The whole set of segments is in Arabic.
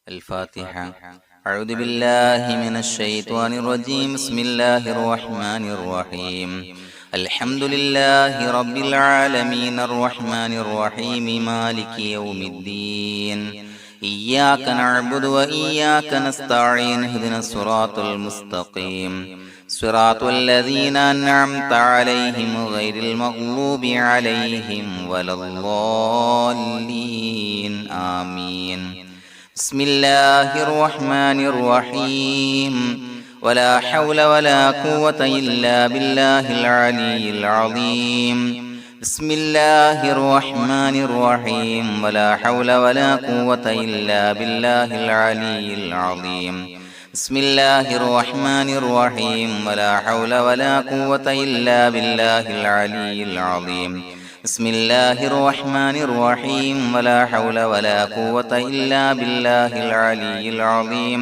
الفاتحة. أعوذ بالله من الشيطان الرجيم. بسم الله الرحمن الرحيم. الحمد لله رب العالمين الرحمن الرحيم مالك يوم الدين. إياك نعبد وإياك نستعين. اهدنا الصراط المستقيم صراط الذين أنعمت عليهم غير المغضوب عليهم ولا الضالين. آمين. بسم الله الرحمن الرحيم. ولا حول ولا قوة إلا بالله العلي العظيم. بسم الله الرحمن الرحيم. ولا حول ولا قوة إلا بالله العلي العظيم. بسم الله الرحمن الرحيم. ولا حول ولا قوة إلا بالله العلي العظيم. بسم الله الرحمن الرحيم. ولا حول ولا قوة إلا بالله العلي العظيم.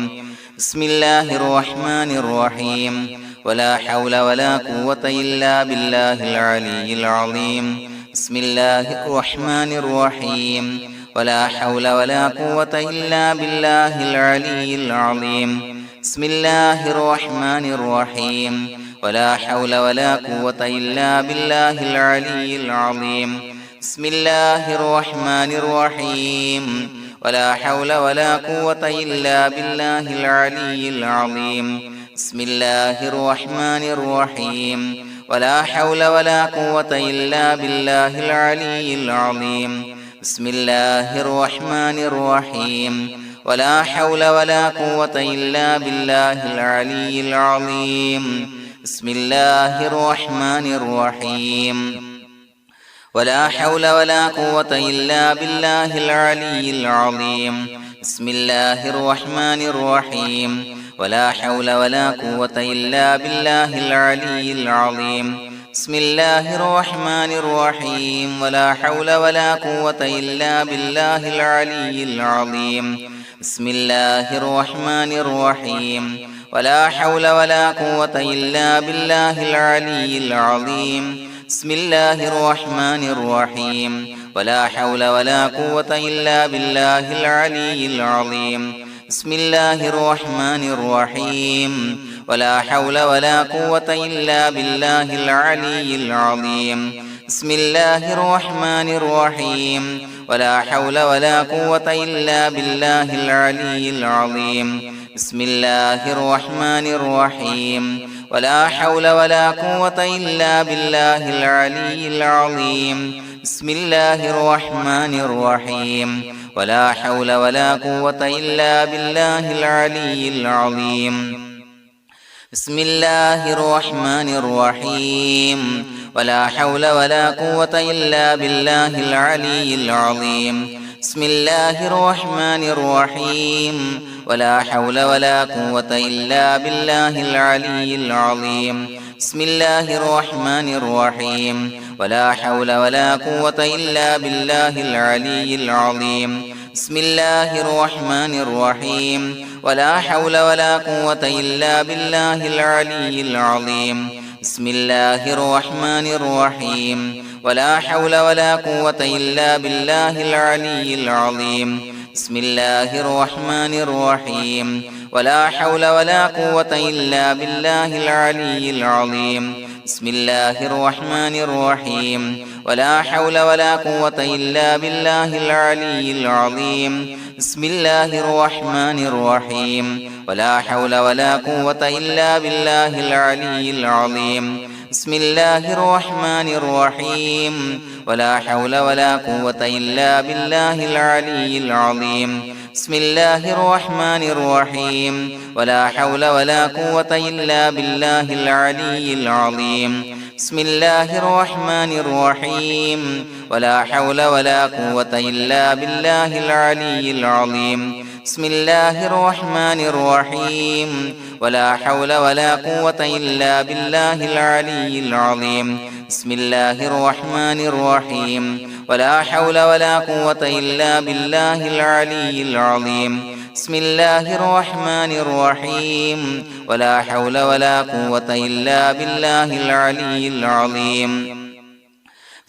بسم الله الرحمن الرحيم. ولا حول ولا قوة إلا بالله العلي العظيم. بسم الله الرحمن الرحيم. ولا حول ولا قوة إلا بالله العلي العظيم. بسم الله الرحمن الرحيم. ولا حول ولا قوة إلا بالله العلي العظيم. بسم الله الرحمن الرحيم. ولا حول ولا قوة إلا بالله العلي العظيم. بسم الله الرحمن الرحيم. ولا حول ولا قوة إلا بالله العلي العظيم. بسم الله الرحمن الرحيم. ولا حول ولا قوة إلا بالله العلي العظيم. بسم الله الرحمن الرحيم. ولا حول ولا قوة إلا بالله العلي العظيم. بسم الله الرحمن الرحيم. ولا حول ولا قوة إلا بالله العلي العظيم. بسم الله الرحمن الرحيم. ولا حول ولا قوة إلا بالله العلي العظيم. بسم الله الرحمن الرحيم. ولا حول ولا قوة إلا بالله العلي العظيم. بسم الله الرحمن الرحيم. ولا حول ولا قوة إلا بالله العلي العظيم. بسم الله الرحمن الرحيم. ولا حول ولا قوة إلا بالله العلي العظيم. بسم الله الرحمن الرحيم. ولا حول ولا قوة إلا بالله العلي العظيم. بسم الله الرحمن الرحيم. ولا حول ولا قوة إلا بالله العلي العظيم. بسم الله الرحمن الرحيم. ولا حول ولا قوة إلا بالله العلي العظيم. بسم الله الرحمن الرحيم. ولا حول ولا قوة إلا بالله العلي العظيم. بسم الله الرحمن الرحيم. ولا حول ولا قوة إلا بالله العلي العظيم. بسم الله الرحمن الرحيم. ولا حول ولا قوة إلا بالله العلي العظيم. بسم الله الرحمن الرحيم. ولا حول ولا قوة إلا بالله العلي العظيم. بسم الله الرحمن الرحيم. ولا حول ولا قوة إلا بالله العلي العظيم. بسم الله الرحمن الرحيم. ولا حول ولا قوة إلا بالله العلي العظيم. بسم الله الرحمن الرحيم. ولا حول ولا قوة إلا بالله العلي العظيم. بسم الله الرحمن الرحيم. ولا حول ولا قوة إلا بالله العلي العظيم. بسم الله الرحمن الرحيم. ولا حول ولا قوة إلا بالله العلي العظيم. بسم الله الرحمن الرحيم. ولا حول ولا قوة إلا بالله العلي العظيم. بسم الله الرحمن الرحيم. ولا حول ولا قوة إلا بالله العلي العظيم. بسم الله الرحمن الرحيم. ولا حول ولا قوة إلا بالله العلي العظيم. بسم الله الرحمن الرحيم. ولا حول ولا قوة إلا بالله العلي العظيم. بسم الله الرحمن الرحيم. ولا حول ولا قوة إلا بالله العلي العظيم.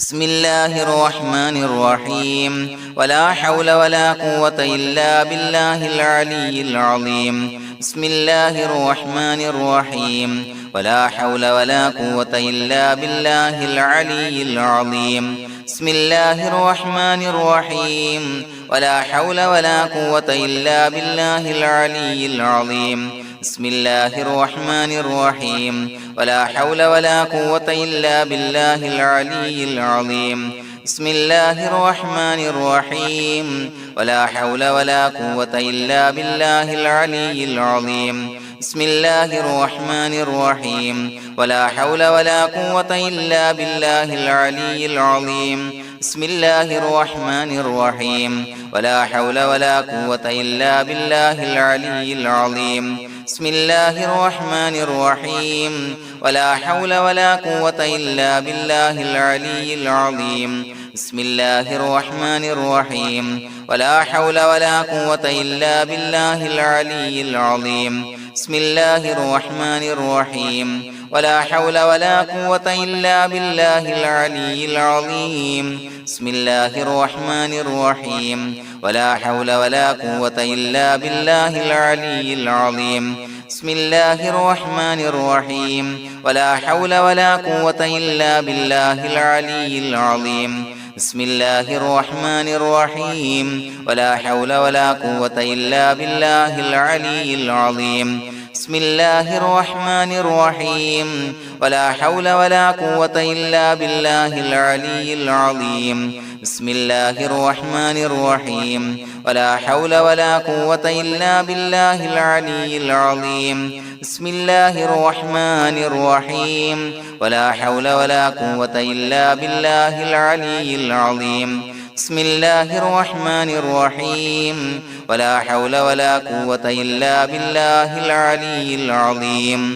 بسم الله الرحمن الرحيم ولا حول ولا قوة إلا بالله العلي العظيم بسم الله الرحمن الرحيم ولا حول ولا قوة إلا بالله العلي العظيم بسم الله الرحمن الرحيم ولا حول ولا قوة إلا بالله العلي العظيم بسم الله الرحمن الرحيم ولا حول ولا قوة إلا بالله العلي العظيم بسم الله الرحمن الرحيم ولا حول ولا قوة إلا بالله العلي العظيم بسم الله الرحمن الرحيم ولا حول ولا قوة إلا بالله العلي العظيم بسم الله الرحمن الرحيم ولا حول ولا قوة إلا بالله العلي العظيم بسم الله الرحمن الرحيم ولا حول ولا قوة إلا بالله العلي العظيم بسم الله الرحمن الرحيم ولا حول ولا قوة إلا بالله العلي العظيم بسم الله الرحمن الرحيم ولا حول ولا قوة إلا بالله العلي العظيم بسم الله الرحمن الرحيم ولا حول ولا قوة إلا بالله العلي العظيم بسم الله الرحمن الرحيم ولا حول ولا قوة إلا بالله العلي العظيم بسم الله الرحمن الرحيم ولا حول ولا قوة إلا بالله العلي العظيم بسم الله الرحمن الرحيم ولا حول ولا قوة إلا بالله العلي العظيم بسم الله الرحمن الرحيم ولا حول ولا قوة إلا بالله العلي العظيم بسم الله الرحمن الرحيم ولا حول ولا قوة إلا بالله العلي العظيم بسم الله الرحمن الرحيم ولا حول ولا قوة إلا بالله العلي العظيم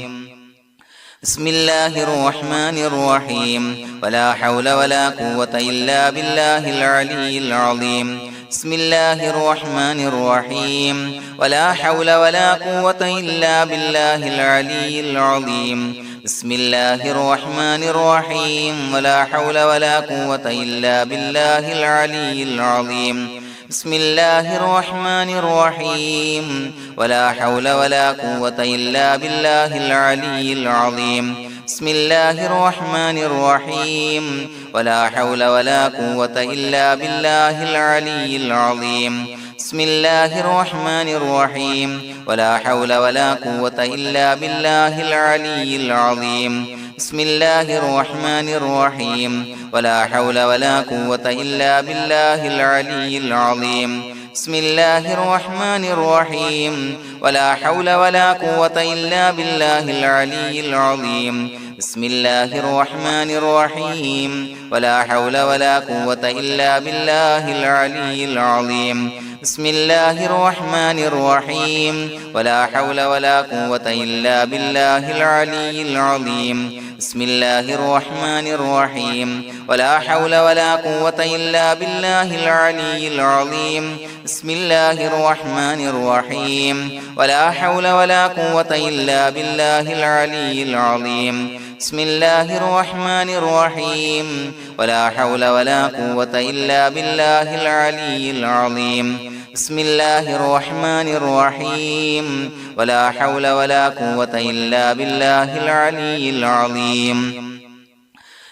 بسم الله الرحمن الرحيم ولا حول ولا قوة إلا بالله العلي العظيم بسم الله الرحمن الرحيم ولا حول ولا قوة إلا بالله العلي العظيم بسم الله الرحمن الرحيم ولا حول ولا قوة إلا بالله العلي العظيم بسم الله الرحمن الرحيم ولا حول ولا قوة إلا بالله العلي العظيم بسم الله الرحمن الرحيم ولا حول ولا قوة إلا بالله العلي العظيم بسم الله الرحمن الرحيم ولا حول ولا قوة إلا بالله العلي العظيم بسم الله الرحمن الرحيم ولا حول ولا قوة إلا بالله العلي العظيم بسم الله الرحمن الرحيم ولا حول ولا قوة إلا بالله العلي العظيم بسم الله الرحمن الرحيم ولا حول ولا قوة إلا بالله العلي العظيم بسم الله الرحمن الرحيم ولا حول ولا قوة إلا بالله العلي العظيم بسم الله الرحمن الرحيم ولا حول ولا قوة إلا بالله العلي العظيم بسم الله الرحمن الرحيم ولا حول ولا قوة إلا بالله العلي العظيم بسم الله الرحمن الرحيم ولا حول ولا قوة إلا بالله العلي العظيم بسم الله الرحمن الرحيم ولا حول ولا قوة إلا بالله العلي العظيم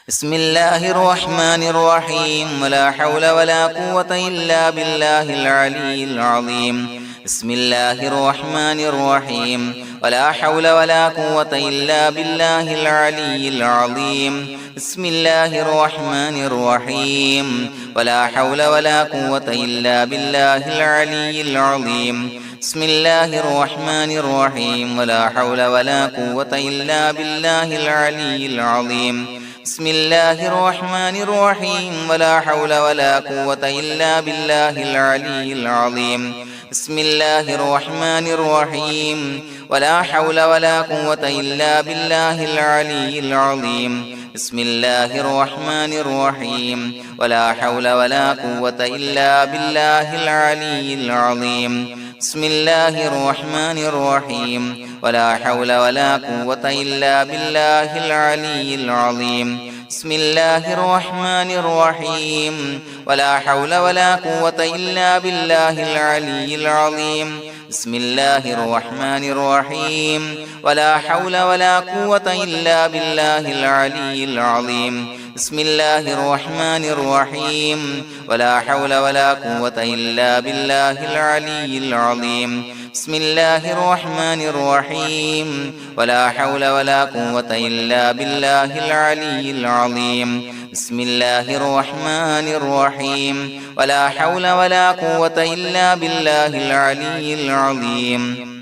بسم الله الرحمن الرحيم ولا حول ولا قوة إلا بالله العلي العظيم بسم الله الرحمن الرحيم ولا حول ولا قوة إلا بالله العلي العظيم بسم الله الرحمن الرحيم ولا حول ولا قوة إلا بالله العلي العظيم بسم الله الرحمن الرحيم ولا حول ولا قوة إلا بالله العلي العظيم بسم الله الرحمن الرحيم ولا حول ولا قوة إلا بالله العلي العظيم بسم الله الرحمن الرحيم ولا حول ولا قوة إلا بالله العلي العظيم بسم الله الرحمن الرحيم ولا حول ولا قوة إلا بالله العلي العظيم بسم الله الرحمن الرحيم ولا حول ولا قوة إلا بالله العلي العظيم بسم الله الرحمن الرحيم ولا حول ولا قوة إلا بالله العلي العظيم بسم الله الرحمن الرحيم ولا حول ولا قوة إلا بالله العلي العظيم بسم الله الرحمن الرحيم ولا حول ولا قوة إلا بالله العلي العظيم بسم الله الرحمن الرحيم ولا حول ولا قوة إلا بالله العلي العظيم بسم الله الرحمن الرحيم ولا حول ولا قوة إلا بالله العلي العظيم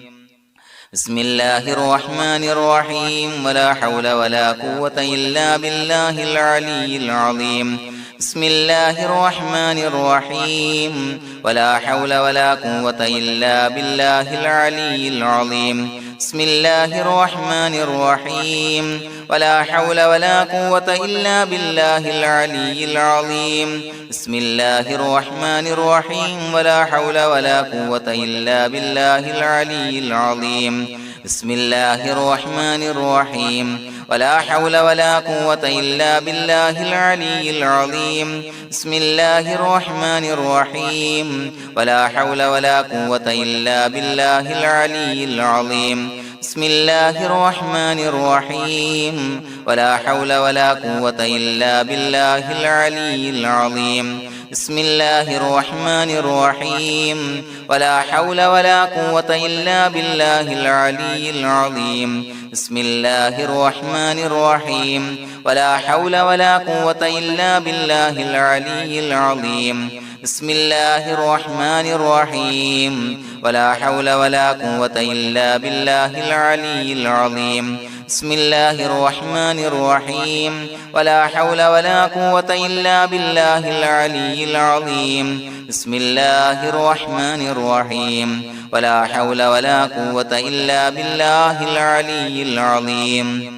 بسم الله الرحمن الرحيم ولا حول ولا قوة إلا بالله العلي العظيم بسم الله الرحمن الرحيم ولا حول ولا قوة إلا بالله العلي العظيم بسم الله الرحمن الرحيم ولا حول ولا قوة إلا بالله العلي العظيم بسم الله الرحمن الرحيم ولا حول ولا قوة إلا بالله العلي العظيم بسم الله الرحمن الرحيم ولا حول ولا قوة إلا بالله العلي العظيم بسم الله الرحمن الرحيم ولا حول ولا قوة إلا بالله العلي العظيم بسم الله الرحمن الرحيم ولا حول ولا قوة إلا بالله العلي العظيم بسم الله الرحمن الرحيم ولا حول ولا قوة إلا بالله العلي العظيم بسم الله الرحمن الرحيم ولا حول ولا قوة إلا بالله العلي العظيم بسم الله الرحمن الرحيم ولا حول ولا قوة إلا بالله العلي العظيم بسم الله الرحمن الرحيم ولا حول ولا قوة إلا بالله العلي العظيم بسم الله الرحمن الرحيم ولا حول ولا قوة إلا بالله العلي العظيم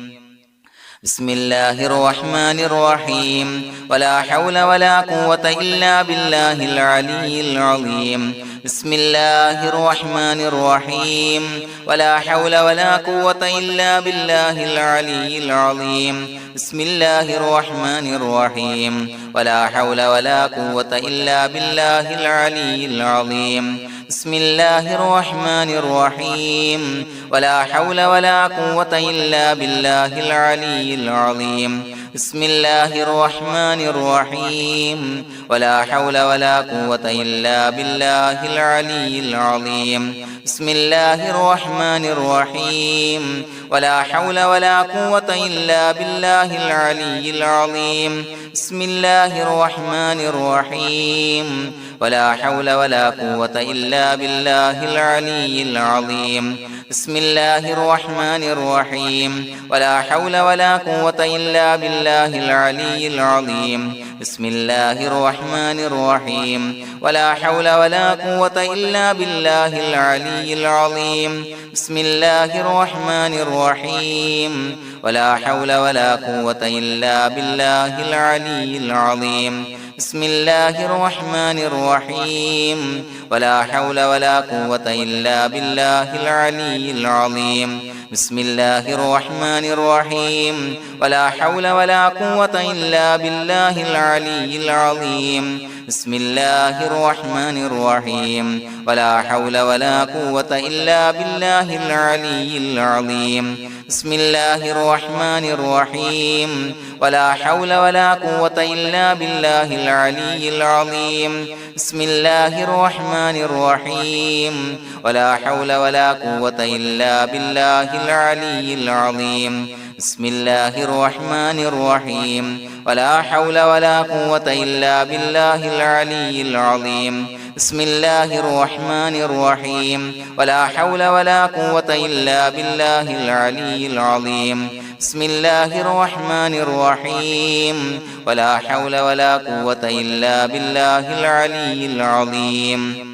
بسم الله الرحمن الرحيم ولا حول ولا قوة إلا بالله العلي العظيم بسم الله الرحمن الرحيم ولا حول ولا قوة إلا بالله العلي العظيم بسم الله الرحمن الرحيم ولا حول ولا قوة إلا بالله العلي العظيم بسم الله الرحمن الرحيم ولا حول ولا قوة إلا بالله العلي العظيم بسم الله الرحمن الرحيم ولا حول ولا قوة إلا بالله العلي العظيم بسم الله الرحمن الرحيم ولا حول ولا قوة إلا بالله العلي العظيم بسم الله الرحمن الرحيم ولا حول ولا قوة إلا بالله العلي العظيم بسم الله الرحمن الرحيم ولا حول ولا قوة إلا بالله العلي العظيم بسم الله الرحمن الرحيم ولا حول ولا قوة إلا بالله العلي العظيم بسم الله الرحمن الرحيم ولا حول ولا قوة إلا بالله العلي العظيم بسم الله الرحمن الرحيم ولا حول ولا قوة إلا بالله العلي العظيم بسم الله الرحمن الرحيم ولا حول ولا قوة إلا بالله العلي العظيم بسم الله الرحمن الرحيم ولا حول ولا قوة إلا بالله العلي العظيم بسم الله الرحمن الرحيم ولا حول ولا قوة إلا بالله العلي العظيم بسم الله الرحمن الرحيم ولا حول ولا قوة إلا بالله العلي العظيم بسم الله الرحمن الرحيم ولا حول ولا قوة إلا بالله العلي العظيم بسم الله الرحمن الرحيم ولا حول ولا قوة إلا بالله العلي العظيم بسم الله الرحمن الرحيم ولا حول ولا قوة إلا بالله العلي العظيم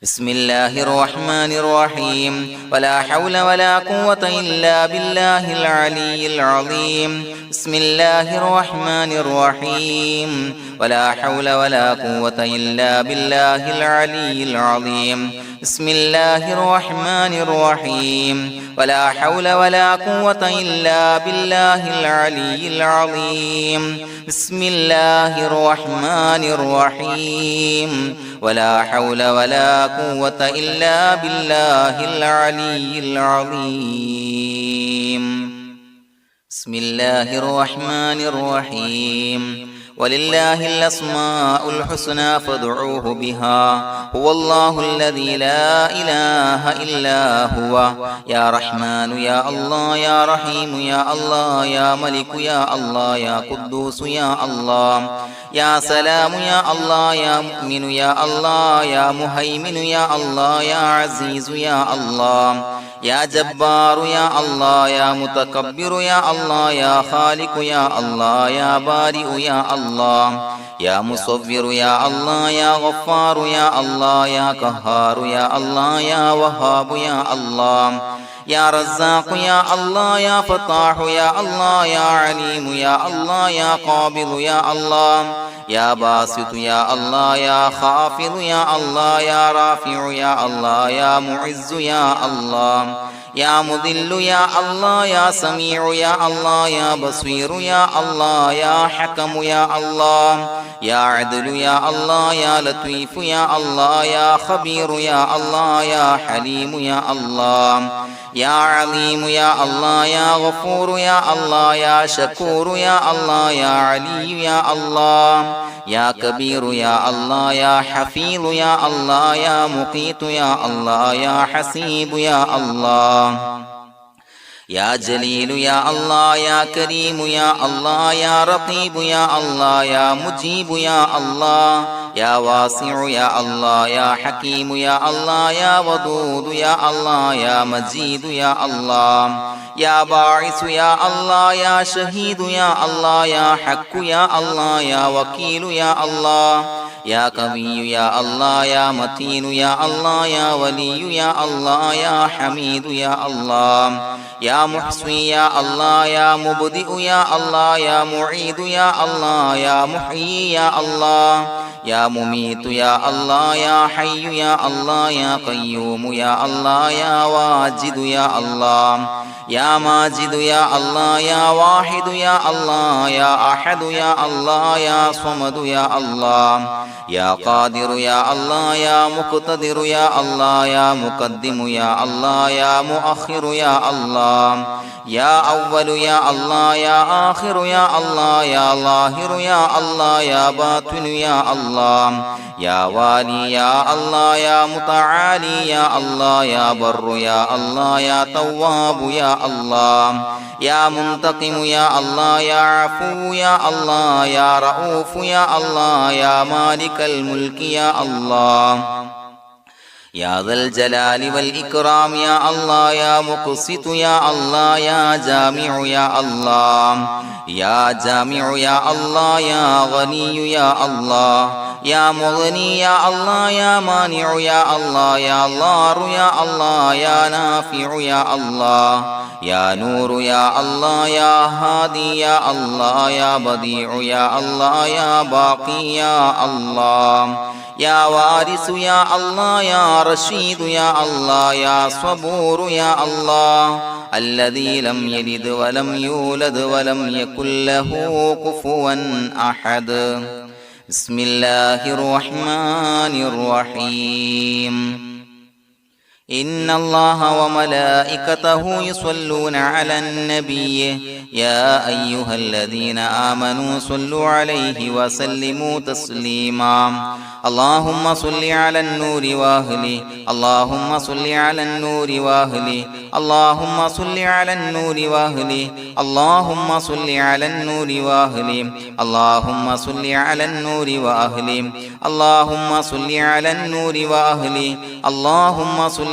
بسم الله الرحمن الرحيم ولا حول ولا قوة إلا بالله العلي العظيم بسم الله الرحمن الرحيم ولا حول ولا قوة إلا بالله العلي العظيم بسم الله الرحمن الرحيم ولا حول ولا قوة إلا بالله العلي العظيم بسم الله الرحمن الرحيم ولا حول ولا قوة إلا بالله العلي العظيم بسم الله الرحمن الرحيم ولله الأسماء الحسنى فادعوه بها هو الله الذي لا إله إلا هو يا رحمن يا الله يا رحيم يا الله يا ملك يا الله يا قدوس يا الله يا سلام يا الله يا مؤمن يا الله يا مهيمن يا الله يا عزيز يا الله يا جبار يا الله يا متكبر يا الله يا خالق يا الله يا بارئ يا الله يا مصور يا الله يا غفار يا الله يا قهار يا الله يا وهاب يا الله يا رزاق يا الله يا فتاح يا الله يا عليم يا الله يا قابض يا الله يا باسط يا الله يا خافض يا الله يا رافع يا الله يا معز يا الله يا مذل يا الله يا سميع يا الله يا بصير يا الله يا حكم يا الله يا عدل يا الله يا لطيف يا الله يا خبير يا الله يا حليم يا الله يا عليم يا الله يا غفور يا الله يا شكور يا الله يا علي يا الله يا كبير يا الله يا حفيظ يا الله يا مقيت يا الله يا حسيب يا الله يا جليل يا الله يا كريم يا الله يا رقيب يا الله يا مجيب يا الله يا واسع يا الله يا حكيم يا الله يا ودود يا الله يا مجيد يا الله يا باعث يا الله يا شهيد يا الله يا حق يا الله يا وكيل يا الله يا قوي يا الله يا متين يا الله يا ولي يا الله يا حميد يا الله يا محصي يا الله يا مبدئ يا الله يا معيد يا الله يا محيي يا الله يا مميت يا الله يا حي يا الله يا قيوم يا الله يا واجد يا الله يا ماجد يا الله يا واحد يا الله يا أحد يا الله يا صمد يا الله يا قادر يا الله يا مقتدر يا الله يا مقدم يا الله يا مؤخر يا الله يا أول يا الله يا آخر يا الله يا ظاهر يا الله يا باطن يا الله يا والي يا الله يا متعالي يا الله يا بر يا الله يا تواب يا الله يا منتقم يا الله يا عفو يا الله يا رؤوف يا الله يا مالك الملك يا الله يا ذا الجلال والإكرام يا الله يا مقسط يا الله يا جامع يا الله يا جامع يا الله يا غني يا الله يا مغني يا الله يا مانع يا الله يا ضار يا الله يا نافع يا الله يا نور يا الله يا هادي يا الله يا بديع يا الله يا باقي يا الله يا وارث يا الله يا رشيد يا الله يا صبور يا الله الذي لم يلد ولم يولد ولم يكن له كفوا أحد بسم الله الرحمن الرحيم إن الله وملائكته يصلون على النبي يا أيها الذين آمنوا صلوا عليه وسلموا تسليما اللهم صل على النور وأهله اللهم صل على النور وأهله اللهم صل على النور وأهله اللهم صل على النور وأهله اللهم صل على النور وأهله اللهم صل على النور وأهله اللهم صل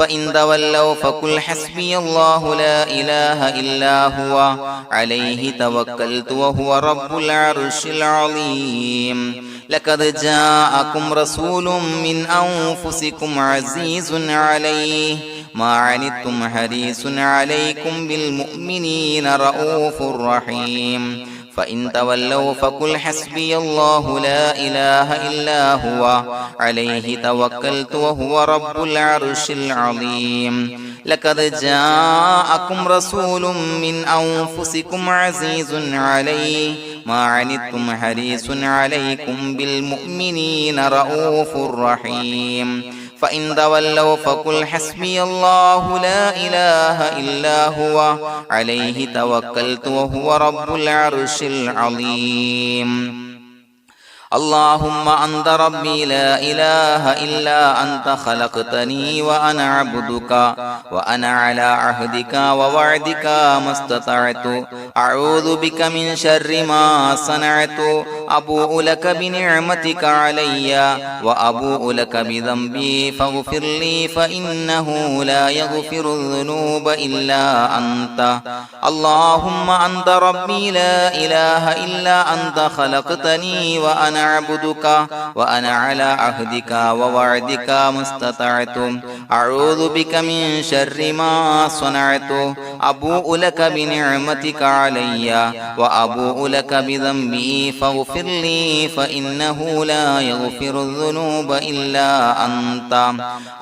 فإن تولوا فقل حسبي الله لا إله إلا هو عليه توكلت وهو رب العرش العظيم لقد جاءكم رسول من أنفسكم عزيز عليه ما عنتم حريص عليكم بالمؤمنين رؤوف رحيم فإن تولوا فقل حسبي الله لا إله إلا هو عليه توكلت وهو رب العرش العظيم لقد جاءكم رسول من أنفسكم عزيز عليه ما عنتم حريص عليكم بالمؤمنين رؤوف رحيم فإن تولوا فقل حسبي الله لا إله إلا هو عليه توكلت وهو رب العرش العظيم اللهم أنت ربي لا إله إلا أنت خلقتني وأنا عبدك وأنا على عهدك ووعدك ما استطعت أعوذ بك من شر ما صنعت أبوء لك بنعمتك علي وأبوء لك بذنبي فاغفر لي فإنه لا يغفر الذنوب إلا أنت اللهم أنت ربي لا إله إلا أنت خلقتني وأنا عبدك وأنا على عهدك ووعدك ما استطعت أعوذ بك من شر ما صنعت أبوء لك بنعمتك علي وأبوء لك بذنبي فاغفر لي فإنه لا يغفر الذنوب إلا أنت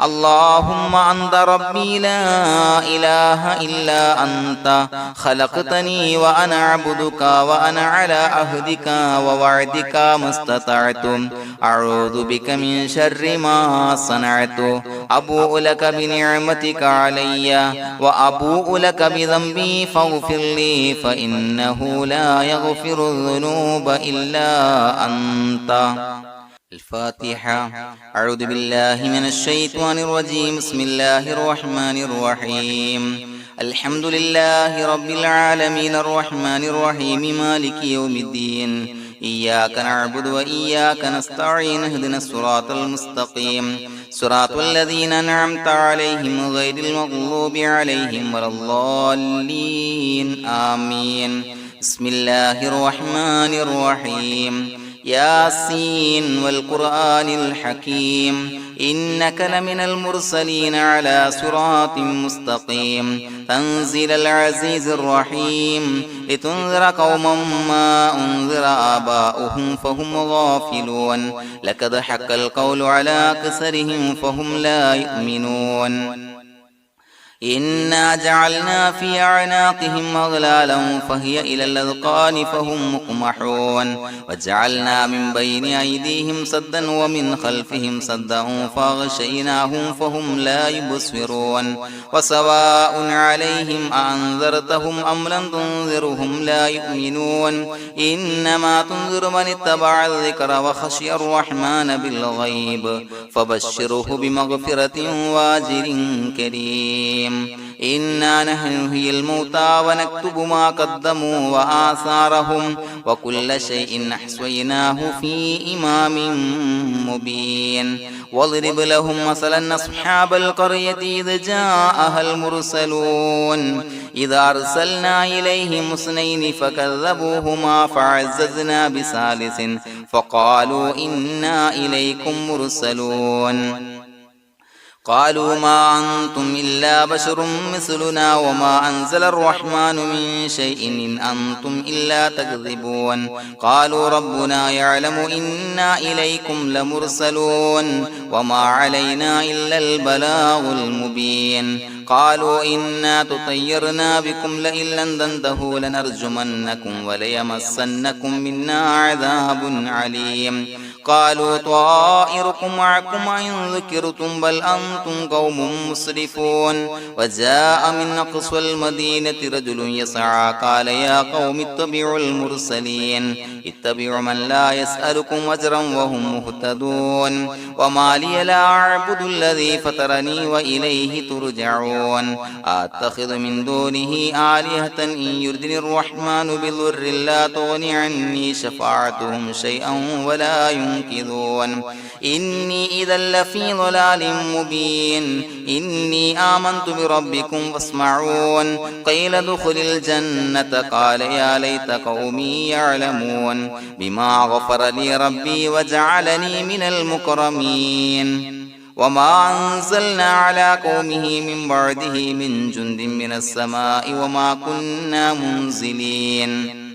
اللهم أنت ربي لا إله إلا أنت خلقتني وأنا عبدك وأنا على عهدك ووعدك ما استطعت أعوذ بك من شر ما صنعت أبوء لك بنعمتك علي وأبوء لك بذنبي فاغفر لي فإنه لا يغفر الذنوب إلا أنت الفاتحة أعوذ بالله من الشيطان الرجيم بسم الله الرحمن الرحيم الحمد لله رب العالمين الرحمن الرحيم مالك يوم الدين إياك نعبد وإياك نستعين اهدنا الصراط المستقيم صراط الذين أنعمت عليهم غير المغضوب عليهم ولا الضالين آمين بسم الله الرحمن الرحيم ياسين والقرآن الحكيم إنك لمن المرسلين على صراط مستقيم تنزيل العزيز الرحيم لتنذر قوما ما أنذر آباؤهم فهم غافلون لقد حق القول على أكثرهم فهم لا يؤمنون إنا جعلنا في أعناقهم أغلالا فهي إلى الأذقان فهم مقمحون وجعلنا من بين أيديهم سدا ومن خلفهم سدا فأغشيناهم فهم لا يبصرون وسواء عليهم أأنذرتهم أم لم تنذرهم لا يؤمنون إنما تنذر من اتبع الذكر وخشي الرحمن بالغيب فبشره بمغفرة وأجر كريم إنا نحن نحيي الموتى ونكتب ما قدموا وآثارهم وكل شيء أحصيناه في إمام مبين واضرب لهم مثلا أصحاب القرية إذ جاءها المرسلون إذا أرسلنا إليهم اثنين فكذبوهما فعززنا بثالث فقالوا إنا إليكم مرسلون قالوا ما أنتم إلا بشر مثلنا وما أنزل الرحمن من شيء إن أنتم إلا تكذبون قالوا ربنا يعلم إنا إليكم لمرسلون وما علينا إلا البلاغ المبين قالوا إنا تطيرنا بكم لئن لم تنتهوا لنرجمنكم وليمسنكم منا عذاب عليم قالوا طائركم معكم إن ذكرتم بل أنتم قوم مسرفون وجاء من أقصى المدينة رجل يسعى قال يا قوم اتبعوا المرسلين اتبعوا من لا يسألكم أجرا وهم مهتدون وما لي لا أعبد الذي فطرني وإليه ترجعون أتخذ من دونه آلهة إن يردني الرحمن بضر لا تغني عني شفاعتهم شيئا ولا ينصرون ينكثون إني إذا لفي ضلال مبين إني آمنت بربكم فاسمعون قيل ادخل الجنة قال يا ليت قومي يعلمون بما غفر لي ربي وجعلني من المكرمين وما أنزلنا على قومه من بعده من جند من السماء وما كنا منزلين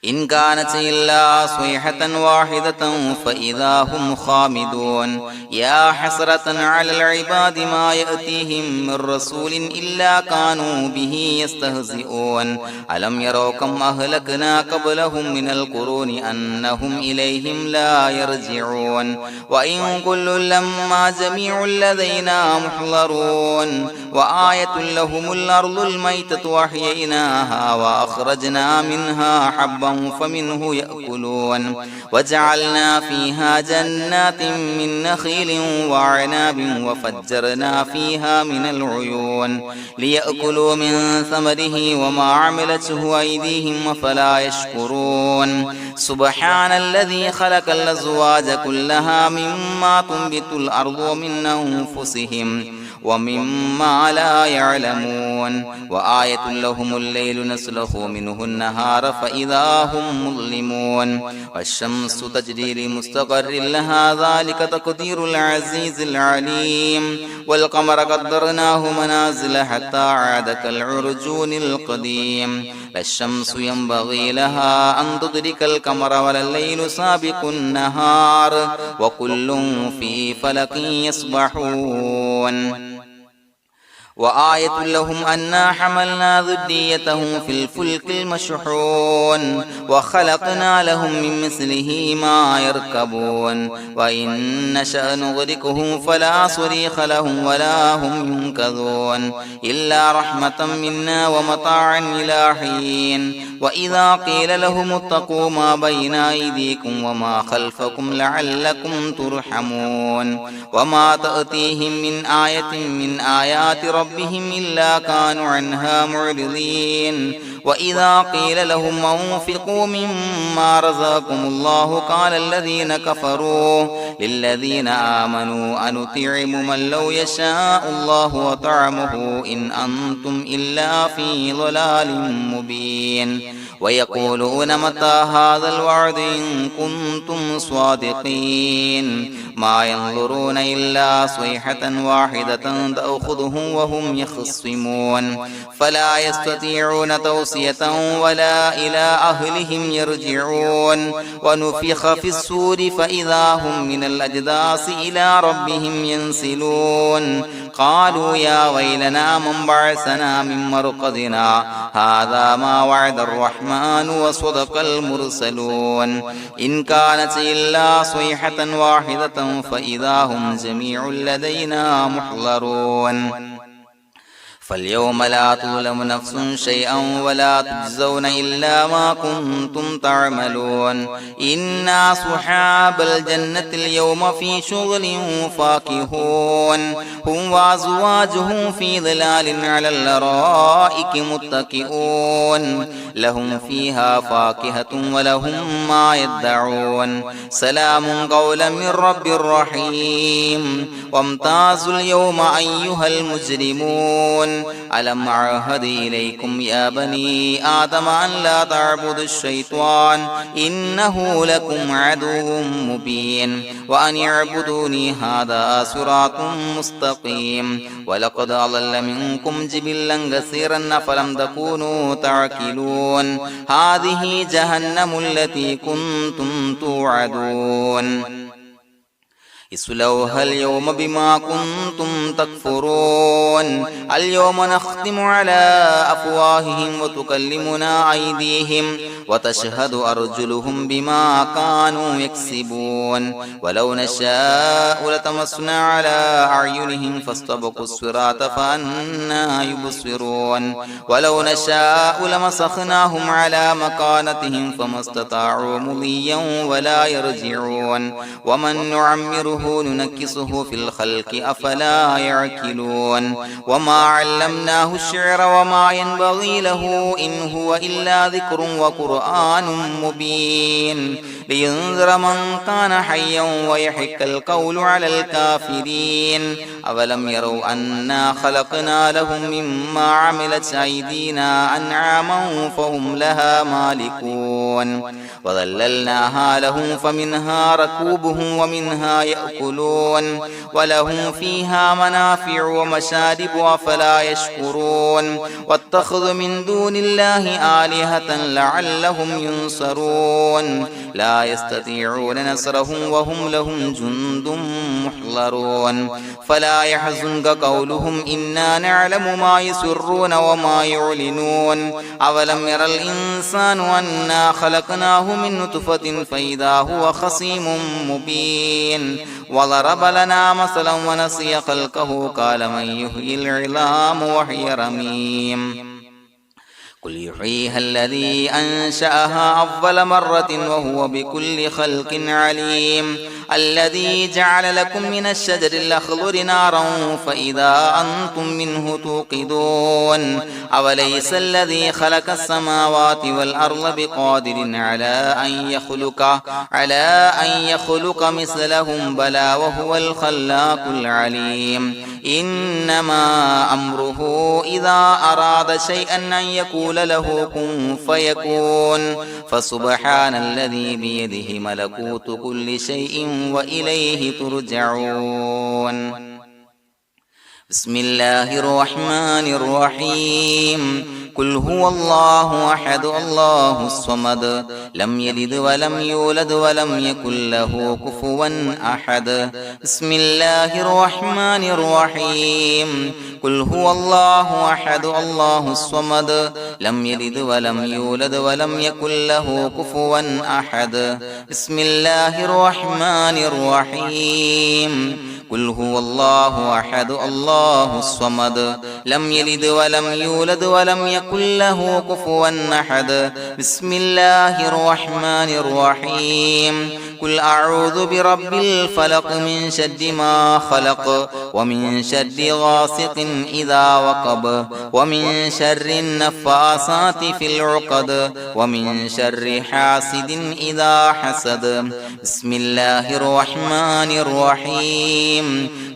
إن كانت إلا صيحة واحدة فإذا هم خامدون يا حسرة على العباد ما يأتيهم من رسول إلا كانوا به يستهزئون ألم يروا كم أهلكنا قبلهم من القرون أنهم إليهم لا يرجعون وإن كل لما جميع لدينا محضرون وآية لهم الأرض الميتة وأحييناها وأخرجنا منها حبا فمنه يأكلون وجعلنا فيها جنات من نخيل وعناب وفجرنا فيها من العيون ليأكلوا من ثمره وما عملته أيديهم فلا يشكرون سبحان الذي خلق الأزواج كلها مما تنبت الأرض ومن أنفسهم ومما لا يعلمون وآية لهم الليل نسلخ منه النهار فإذا هم مظلمون والشمس تجري لمستقر لها ذلك تقدير العزيز العليم والقمر قدرناه منازل حتى عاد كالعرجون القديم لا الشمس ينبغي لها أن تدرك القمر ولا الليل سابق النهار وكل في فلك يسبحون وآية لهم أنا حملنا ذريتهم في الفلك المشحون وخلقنا لهم من مثله ما يركبون وإن نشأ نغرقهم فلا صريخ لهم ولا هم ينقذون إلا رحمة منا ومتاعا إلى حين وإذا قيل لهم اتقوا ما بين أيديكم وما خلفكم لعلكم ترحمون وما تأتيهم من آية من آيات ربهم إلا كانوا عنها معرضين وإذا قيل لهم أنفقوا مما رزقكم الله قال الذين كفروا للذين آمنوا أنطعم من لو يشاء الله وطعمه إن أنتم إلا في ضلال مبين ويقولون متى هذا الوعد إن كنتم صادقين ما ينظرون إلا صيحة واحدة تأخذهم وهم يخصمون فلا يستطيعون توصية ولا إلى أهلهم يرجعون ونفخ في الصور فإذا هم من الأجداث إلى ربهم ينسلون قالوا يا ويلنا من بعثنا من مرقدنا هذا ما وعد الرحمن وصدق المرسلون إن كانت إلا صيحة واحدة فإذا هم جميع لدينا محضرون فاليوم لا تظلم نفس شيئا ولا تجزون إلا ما كنتم تعملون إنا أصحاب الجنة اليوم في شغل فاكهون هم وأزواجهم في ظلال على الأرائك متكئون لهم فيها فاكهة ولهم ما يدعون سلام قولا من رب رحيم وامتازوا اليوم أيها المجرمون ألم أعهد إليكم يا بني آدم أن لا تعبدوا الشيطان إنه لكم عدو مبين وأن اعبدوني هذا صراط مستقيم ولقد أضل منكم جبلا كثيرا فلم تكونوا تعقلون هذه جهنم التي كنتم توعدون اصلوها اليوم بما كنتم تكفرون اليوم نختم على أفواههم وتكلمنا أيديهم وتشهد أرجلهم بما كانوا يكسبون ولو نشاء لتمسنا على أعينهم فاستبقوا الصراط فأنى يبصرون ولو نشاء لمسخناهم على مكانتهم فما استطاعوا مضيا ولا يرجعون ومن نعمره ننشره ننكسه في الخلق أفلا يعقلون وما علمناه الشعر وما ينبغي له إن هو إلا ذكر وقرآن مبين لينذر من كان حيا ويحق القول على الكافرين أولم يروا أنا خلقنا لهم مما عملت أيدينا أنعاما فهم لها مالكون وظللناها لهم فمنها ركوبهم ومنها يأكلون ولهم فيها منافع ومشارب أفلا يشكرون واتخذوا من دون الله آلهة لعلهم ينصرون لا يستطيعون نصرهم وهم لهم جند محضرون فلا يحزنك قولهم إنا نعلم ما يسرون وما يعلنون أولم ير الإنسان أنا خلقناه من نطفة فإذا هو خصيم مبين وضرب لنا مثلا ونسي خلقه قال من يحيي العظام وهي رميم قل يحييها الذي أنشأها أول مرة وهو بكل خلق عليم الذي جعل لكم من الشجر الأخضر نارا فإذا أنتم منه توقدون أوليس الذي خلق السماوات والأرض بقادر على أن يخلق مثلهم بلى وهو الخلاق العليم إنما أمره إذا أراد شيئا أن يقول له كن فيكون فسبحان الذي بيده ملكوت كل شيء وإليه ترجعون بسم الله الرحمن الرحيم قل هو الله أحد الله الصمد لم يلد ولم يولد ولم يكن له كفوا أحد بسم الله الرحمن الرحيم قل هو الله أحد الله الصمد لم يلد ولم يولد ولم يكن له كفوا أحد بسم الله الرحمن الرحيم قل هو الله أحد الله الصمد لم يلد ولم يولد ولم يكن له كفوا أحد بسم الله الرحمن الرحيم قل أعوذ برب الفلق من شر ما خلق ومن شر غاسق إذا وقب ومن شر النفاثات في العقد ومن شر حاسد إذا حسد بسم الله الرحمن الرحيم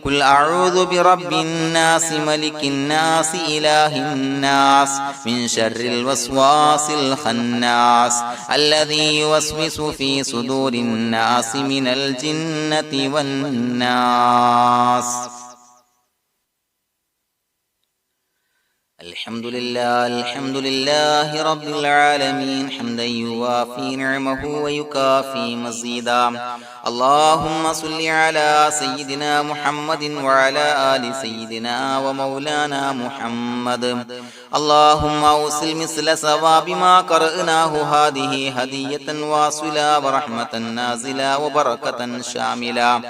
قل أعوذ برب الناس ملك الناس إله الناس من شر الوسواس الخناس الذي يوسوس في صدور الناس من الجنة والناس الحمد لله رب العالمين حمدا يوافي نعمه ويكافي مزيدا اللهم صل على سيدنا محمد وعلى آل سيدنا ومولانا محمد اللهم أوصل مثل ثواب ما قرأناه هذه هدية واصلة ورحمة نازلة وبركة شاملة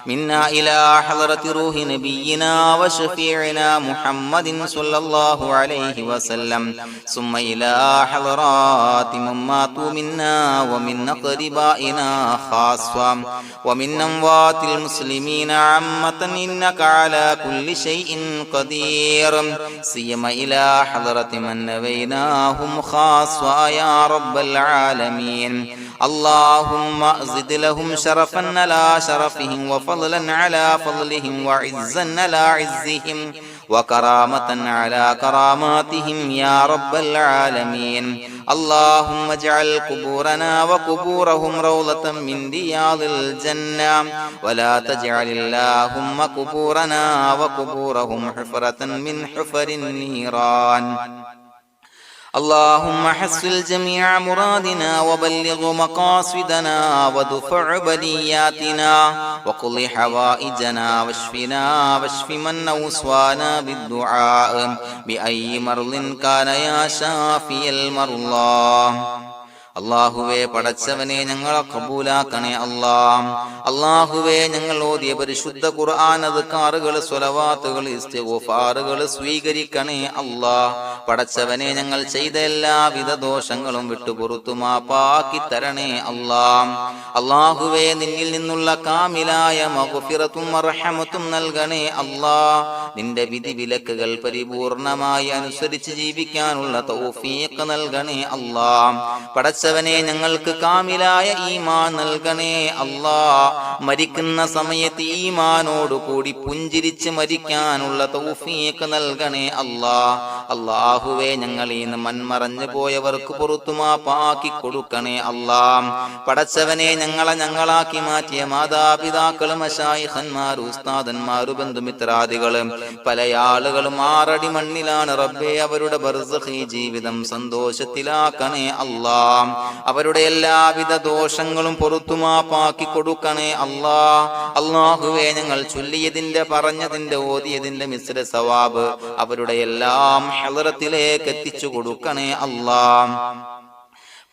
منا إلى حضرة روح نبينا وشفيعنا محمد صلى الله عليه وسلم ثم إلى حضرات من ماتوا منا ومن أقربائنا خاصة ومن أموات المسلمين عامة إنك على كل شيء قدير سيما إلى حضرة من نبيناهم خاصة يا رب العالمين اللهم زد لهم شرفا على شرفهم وفضلا على فضلهم وعزا على عزهم وكرامة على كراماتهم يا رب العالمين اللهم اجعل قبورنا وقبورهم روضة من رياض الجنة ولا تجعل اللهم قبورنا وقبورهم حفرة من حفر النيران اللهم حصل جميع مرادنا وبلغ مقاصدنا ودفع بلياتنا وقض حوائجنا واشفنا واشف من أوصانا بالدعاء بأي مرض كان يا شافي المرضى അല്ലാഹുവേ പടച്ചവനെ ഞങ്ങളെ ഖബൂലാക്കണേ അല്ലാ. അല്ലാഹുവേ ഞങ്ങൾ ഓതിയ പരിശുദ്ധ ഖുർആൻ അദ്കാറുകൾ സ്വലവാത്തുകൾ ഇസ്തിഗ്ഫാറുകൾ സ്വീകരിക്കണേ അല്ലാ. പടച്ചവനെ ഞങ്ങൾ ചെയ്ത എല്ലാവിധ ദോഷങ്ങളും വിട്ടുപുറത്തു മാപ്പാക്കി തരണേ അല്ലാ. അല്ലാഹുവേ നിന്നിൽ നിന്നുള്ള കാമിലായ മഗ്ഫിറത്തും റഹ്മത്തും നൽകണേ അല്ലാ. നിന്റെ വിധി വിലക്കുകൾ പരിപൂർണമായി അനുസരിച്ച് ജീവിക്കാനുള്ള തൗഫീഖ് നൽകണേ അല്ലാ. പടച്ചവനെ ഞങ്ങൾക്ക് കാമിലായ ഈമാൻ നൽകണേ അല്ലാ. മരിക്കുന്ന സമയത്ത് ഈമാനോട് കൂടി പുഞ്ചിരിച്ച് മരിക്കാനുള്ള തൗഫീഖ് നൽകണേ അല്ലാ. അല്ലാഹുവേ ഞങ്ങളിൽ നിന്ന് മൺമറഞ്ഞു പോയവർക്ക് പുറത്തു മാപ്പാക്കി കൊടുക്കണേ അല്ലാ. പടച്ചവനെ ഞങ്ങളാക്കി മാറ്റിയ മാതാപിതാക്കളും മശായിഖന്മാരും ഉസ്താദന്മാരും ബന്ധുമിത്രാദികളും പല ആളുകളും 6 അടി മണ്ണിലാണ് റബ്ബേ. അവരുടെ ബർസഖി ജീവിതം സന്തോഷത്തിലാക്കണേ അല്ലാ. അവരുടെ എല്ലാവിധ ദോഷങ്ങളും പുറത്തു മാപ്പാക്കി കൊടുക്കണേ അല്ലാ. അല്ലാഹുവേ ഞങ്ങൾ ചൊല്ലിയതിന്റെ പറഞ്ഞതിന്റെ ഓതിയതിന്റെ മിശ്ര സവാബ് അവരുടെ എല്ലാം ഹളറത്തിലേക്ക് എത്തിച്ചു കൊടുക്കണേ അല്ലാ.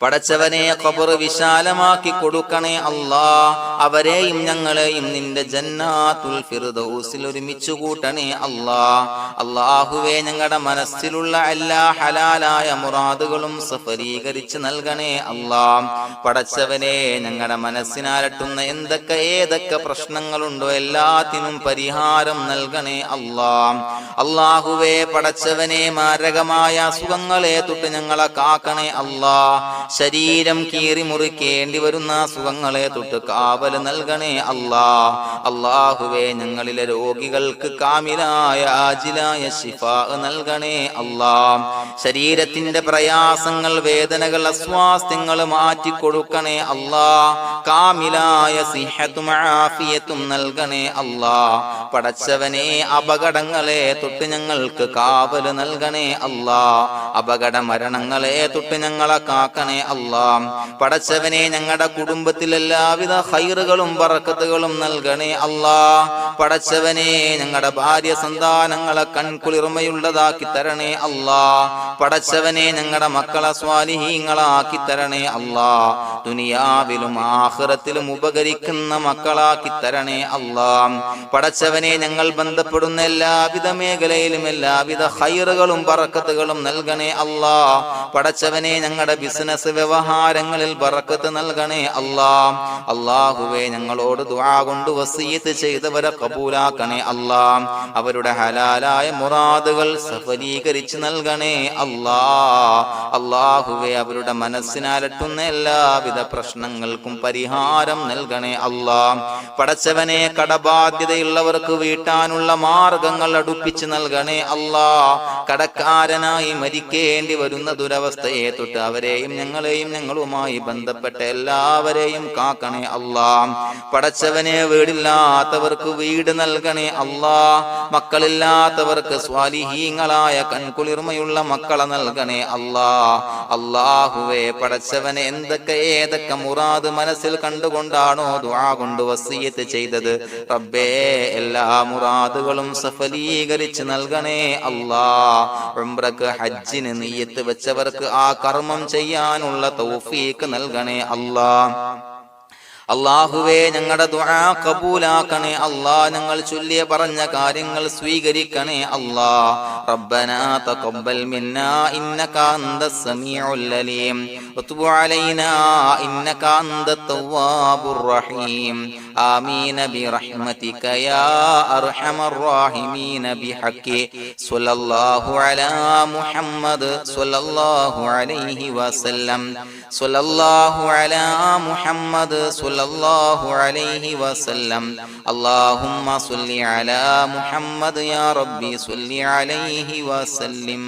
പടച്ചവനെ ഖബർ വിശാലമാക്കി കൊടുക്കണേ അല്ലാ. അവരെയും ഞങ്ങളെയും നിന്റെ ജന്നാത്തുൽ ഫിർദൗസിൽ ഒരുമിച്ച് കൂട്ടണേ അല്ലാ. അല്ലാഹുവേ ഞങ്ങളുടെ മനസ്സിലുള്ള എല്ലാ ഹലാലായ മുറാദുകളും സഫലീകരിച്ച് നൽകണേ അല്ലാ. പടച്ചവനെ ഞങ്ങളുടെ മനസ്സിനാലട്ടുന്ന ഏതൊക്കെ പ്രശ്നങ്ങളുണ്ടോ എല്ലാത്തിനും പരിഹാരം നൽകണേ അല്ലാ. അല്ലാഹുവേ പടച്ചവനെ മാരകമായ അസുഖങ്ങളെ തൊട്ട് ഞങ്ങളെ കാക്കണേ അല്ലാ. ശരീരം കീറി മുറിക്കേണ്ടി വരുന്ന അസുഖങ്ങളെ തൊട്ട് കാവൽ നൽകണേ അല്ലാ. അല്ലാഹുവേ ഞങ്ങളിലെ രോഗികൾക്ക് കാമിലായ ആജിലായ ശിഫാ നൽകണേ അല്ലാ. ശരീരത്തിന്റെ പ്രയാസങ്ങൾ വേദനകൾ അസ്വാസ്ഥ്യങ്ങൾ മാറ്റിക്കൊടുക്കണേ അല്ലാ. കാമിലായ സിഹത്തും ആഫിയത്തും നൽകണേ അല്ലാ. പടച്ചവനെ അപകടങ്ങളെ തൊട്ട് ഞങ്ങൾക്ക് കാവൽ നൽകണേ അല്ലാ. അപകട മരണങ്ങളെ തൊട്ട് ഞങ്ങളെ കാക്കണേ അല്ലാ. പടച്ചവനെ ഞങ്ങളുടെ കുടുംബത്തിൽ എല്ലാവിധ ഖൈറുകളും ബറക്കത്തുകളും നൽകണേ അല്ലാ. പടച്ചവനെ ഞങ്ങളുടെ ഭാര്യ സന്താനങ്ങളെ കൺകുളിർമയുള്ളതാക്കി തരണേ അല്ലാ. പടച്ചവനെ ഞങ്ങളുടെ മക്കളെ സ്വാലിഹീങ്ങളാക്കി തരണേ അല്ലാ. ദുനിയാവിലും ആഖിറത്തിലും ഉപകരിക്കുന്ന മക്കളാക്കി തരണേ അല്ലാ. പടച്ചവനെ ഞങ്ങൾ ബന്ധപ്പെടുന്ന എല്ലാവിധ മേഖലയിലും എല്ലാവിധ ഖൈറുകളും ബറക്കത്തുകളും നൽകണേ അല്ലാ. പടച്ചവനെ ഞങ്ങളുടെ ബിസിനസ് വ്യവഹാരങ്ങളിൽ ബറക്കത്ത് നൽകണേ അല്ലാ. അല്ലാഹുവേ ഞങ്ങളോട് ദുആ കൊണ്ട് വസിയത്ത് ചെയ്തവരെ കബൂലാക്കണേ അല്ലാ. അവരുടെ ഹലാലായ മുറാദുകൾ സഫലീകരിച്ച് നൽകണേ അല്ലാ. അല്ലാഹുവേ അവരുടെ മനസ്സിനാലട്ടുന്ന എല്ലാവിധ പ്രശ്നങ്ങൾക്കും പരിഹാരം നൽകണേ അല്ലാ. പടച്ചവനെ കടബാധ്യതയുള്ളവർക്ക് വീട്ടാനുള്ള മാർഗങ്ങൾ അടുപ്പിച്ച് നൽകണേ അല്ലാ. കടക്കാരനായി മരിക്കേണ്ടി വരുന്ന ദുരവസ്ഥയെ തൊട്ട് അവരെയും ഞങ്ങളെയും ഞങ്ങളുമായി ബന്ധപ്പെട്ട എല്ലാവരെയും കാക്കണേ അല്ലാ. പടച്ചവനെ വീടില്ലാത്തവർക്ക് വീട് നൽകണേ അല്ലാ. മക്കളില്ലാത്തവർക്ക് സ്വാലിഹീങ്ങളായ കൺകുളിർമയുള്ള മക്കളെ നൽകണേ അല്ലാ. അല്ലാഹുവേ പടച്ചവനെ ഏതൊക്കെ മുറാദ് മനസ്സിൽ കണ്ടുകൊണ്ടാണോ ദുആ കൊണ്ട് വസിയത്ത് ചെയ്തത് റബ്ബേ എല്ലാ മുറാദുകളും സഫലീകരിച്ച് നൽകണേ അല്ലാ. ഉംറക്ക് ഹജ്ജിന് നിയ്യത്ത് വെച്ചവർക്ക് ആ കർമ്മം ചെയ്യാനുള്ള തൗഫീഖ് നൽകണേ അല്ലാ. അല്ലാഹുവേ ഞങ്ങളുടെ ദുആ ഖബൂലാക്കണേ അല്ലാ. ഞങ്ങൾ ചൊല്ലിയ പറഞ്ഞ കാര്യങ്ങൾ സ്വീകരിക്കണേ അല്ലാ. റബ്ബനാ തഖബ്ബൽ മിന്നാ ഇന്നക അന്തസ് സമീഉൽ അലീം വതുബ് അലൈനാ ഇന്നക അന്തത് തവ്വാബുർ റഹീം. ആമീൻ ബിറഹ്മതിക യാ അർഹമർ റഹീമീൻ ബിഹഖി സ്വല്ലല്ലാഹു അലാ മുഹമ്മദ് സ്വല്ലല്ലാഹു അലൈഹി വസല്ലം. സ്വല്ലല്ലാഹു അലാ മുഹമ്മദ് സ്വല്ലല്ലാഹു അലൈഹി വസല്ലം. അല്ലാഹുമ്മ സ്വല്ലി അലാ മുഹമ്മദ് യാ റബ്ബി സ്വല്ലി അലൈഹി വസല്ലം.